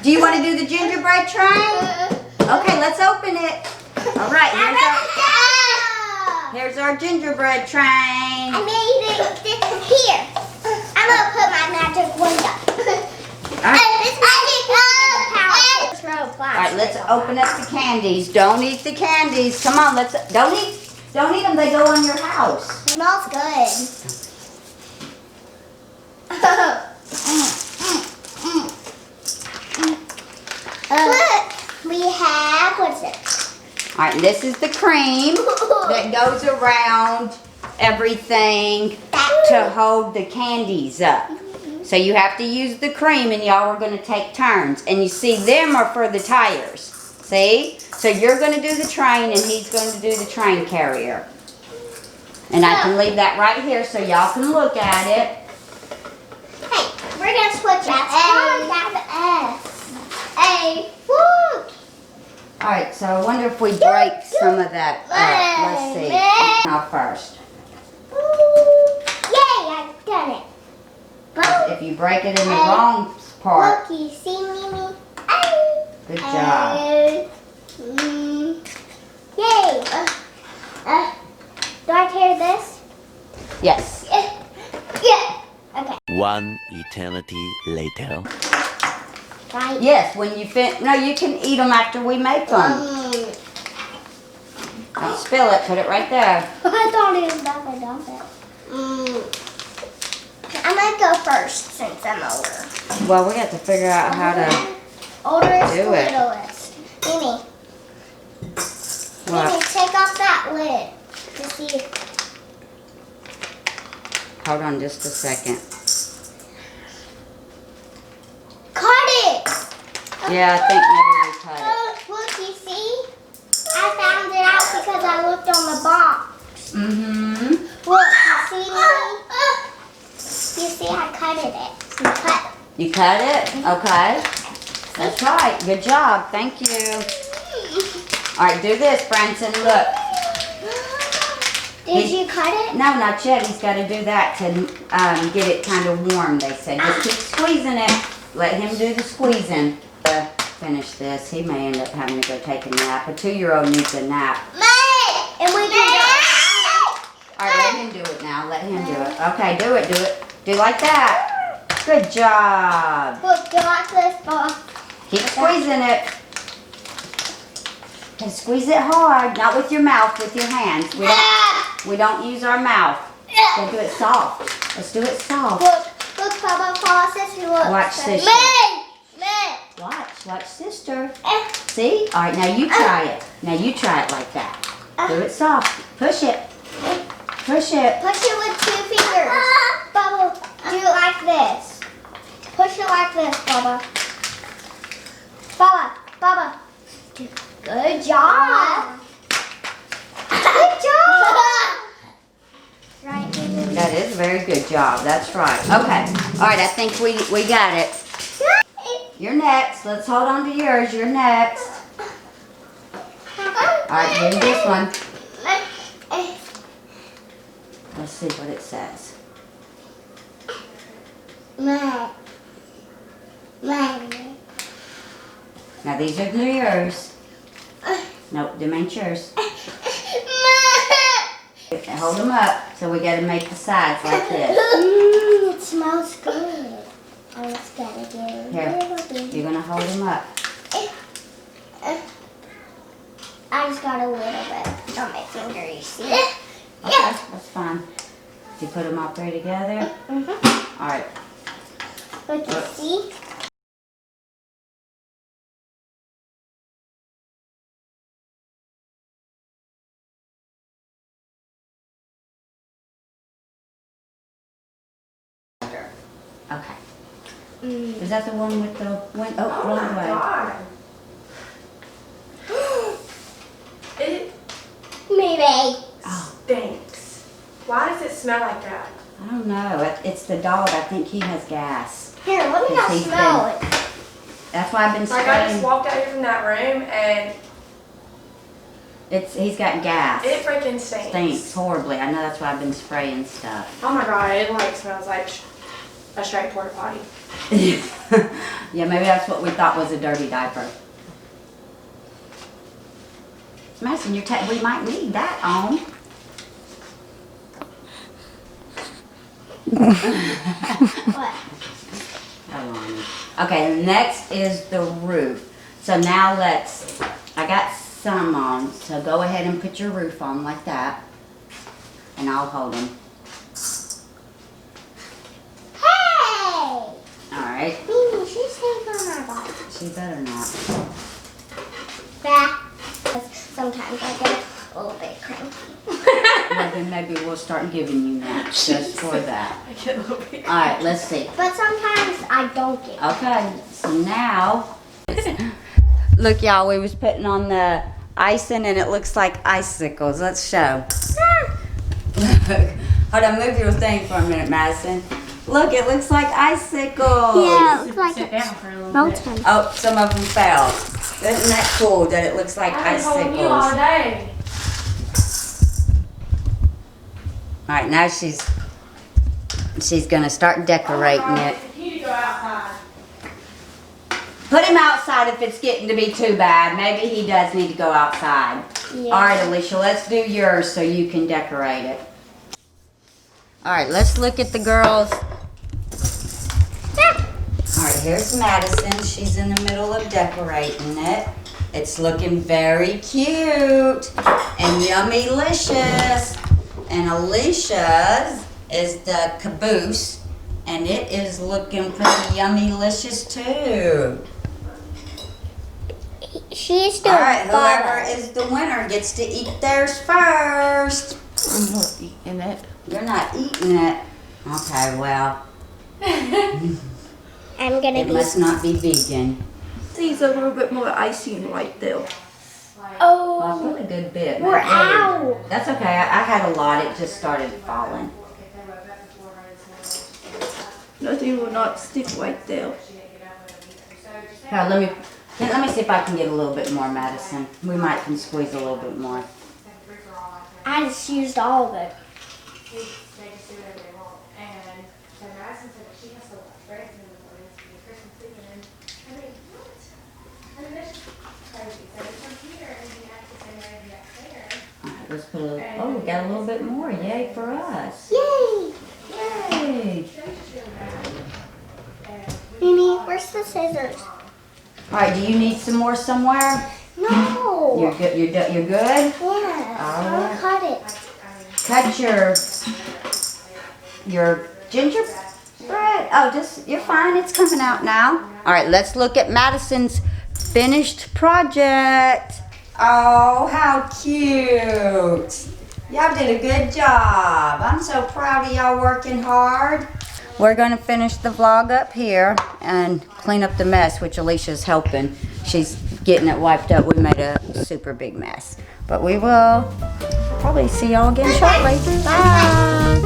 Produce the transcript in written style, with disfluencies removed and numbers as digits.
Do you want to do the gingerbread train? Okay, let's open it. All right, here's our gingerbread train. I made it here. I'm going to put my magic wand up. All right. All All right, let's open up the candies. Don't eat the candies. Come on, don't eat them. They go on your house. It smells good. Look, we have, what's it? All right, this is the cream that goes around everything to hold the candies up. So you have to use the cream, and y'all are going to take turns. And you see, them are for the tires. See? So you're going to do the train, and he's going to do the train carrier. And I can leave that right here so y'all can look at it. Hey, we're going to switch it. That's S. A. Woo! All right, so I wonder if we break some of that up. Let's see. Now first. Yay, I've done it. If you break it in the wrong part. Look, you see me? Good job. Yay. Do I tear this? Yes. Yeah. Okay. One eternity later. Right. Yes, when you no, you can eat them after we make them. Don't spill it. Put it right there. I thought it was about to dump it. I might go first since I'm older. Well, we got to figure out how to Oldest, do it. littlest. Mimi. What? Mimi, take off that lid. To see. Hold on just a second. Cut it! Yeah, I think maybe we cut it. Look, you see? I found it out because I looked on the box. Mm-hmm. Look, you see me? You see, I cutted it. You cut it? Okay. That's right. Good job. Thank you. All right, do this, Bransyn. Look. Did you cut it? No, not yet. He's got to do that to get it kind of warm, they said. Just keep squeezing it. Let him do the squeezing. Finish this. He may end up having to go take a nap. A 2-year-old needs a nap. And we can go. All right, let him do it now. Let him do it. Okay, do it. Do it. Do like that. Good job. Look, do like this, Bob. Keep squeezing it. Okay, squeeze it hard. Not with your mouth, with your hands. We don't use our mouth. We'll do it soft. Let's do it soft. Look, Papa, Paul says he looks. Watch sister. Watch sister. See? All right, now you try it. Now you try it like that. Do it soft. Push it. Push it. Push it with 2 fingers. Bubba, do it like this. Push it like this, Bubba. Bubba. Good job. Good job. Right. That is a very good job. That's right. Okay. All right, I think we got it. You're next. Let's hold on to yours. You're next. All right, do this one. Let's see what it says. Now these are yours. Nope, them ain't yours. Hold them up. So we got to make the sides like this. It smells good. I just gotta do it. Here, you're going to hold them up. I just got a little bit on my finger, you see? Okay, that's fine. Did you put them all three together? Mm-hmm. All right. Look, you see? Okay. Is that the one with the wrong way? It Maybe. stinks. Why does it smell like that? I don't know. It's the dog. I think he has gas. Here, let me not He's smell it. That's why I've been Like I just spraying. walked out here from that room and He's got gas. it freaking stinks. Stinks horribly. I know, that's why I've been spraying stuff. Oh my god, it like smells like a straight porta potty. Yeah, maybe that's what we thought was a dirty diaper. Madison, we might need that on. What? Okay, next is the roof. So now I got some on, so go ahead and put your roof on like that. And I'll hold them. Hey! Alright. Mimi, she's taking on my body. She better not. Bah. Sometimes I get a little bit cranky. Well, then maybe we'll start giving you naps just for that. I get a little bit. Alright, let's see. But sometimes I don't get. Okay, so now, look y'all, we was putting on the icing and it looks like icicles. Let's show. Hold on, move your thing for a minute, Madison. Look, it looks like icicles. Yeah, it looks like Sit it's down for a little bit. melting. Oh, some of them fell. Isn't that cool that it looks like I've been holding you all icicles? day. Alright, now she's gonna start decorating it. You need to go outside. Put him outside if it's getting to be too bad. Maybe he does need to go outside. Yeah. Alright, Alisha, let's do yours so you can decorate it. Alright, let's look at the girls. Alright, here's Madison. She's in the middle of decorating it. It's looking very cute and yummy-licious. And Alicia's is the caboose. And it is looking pretty yummy-licious too. She's doing Alright, whoever butter. is the winner gets to eat theirs first. I'm not eating it. You're not eating it. Okay, well, I'm gonna it be. must not be vegan. Needs a little bit more icing right there. Well, I Oh, put a good bit. we're not really. out. That's okay. I had a lot. It just started falling. Nothing will not stick right there. Here, let me see if I can get a little bit more, Madison. We might can squeeze a little bit more. I just used all of it. They just do whatever they want. And so Madison said that she has to watch Bransyn in the mornings to be Christmas Eve. And I mean, what? I mean, that's just crazy. So we come here and we have to send Randy upstairs. Alright, let's put a little. Oh, we got a little bit more. Yay for us. Yay! Yay. Mimi, where's the scissors? Alright, do you need some more somewhere? No. You're good. You're good. Yeah. I'll cut it. Cut your gingerbread. Oh, you're fine. It's coming out now. All right, let's look at Madison's finished project. Oh, how cute. Y'all did a good job. I'm so proud of y'all working hard. We're going to finish the vlog up here and clean up the mess, which Alicia's helping. She's getting it wiped up. We made a super big mess. But we will probably see y'all again shortly. Bye.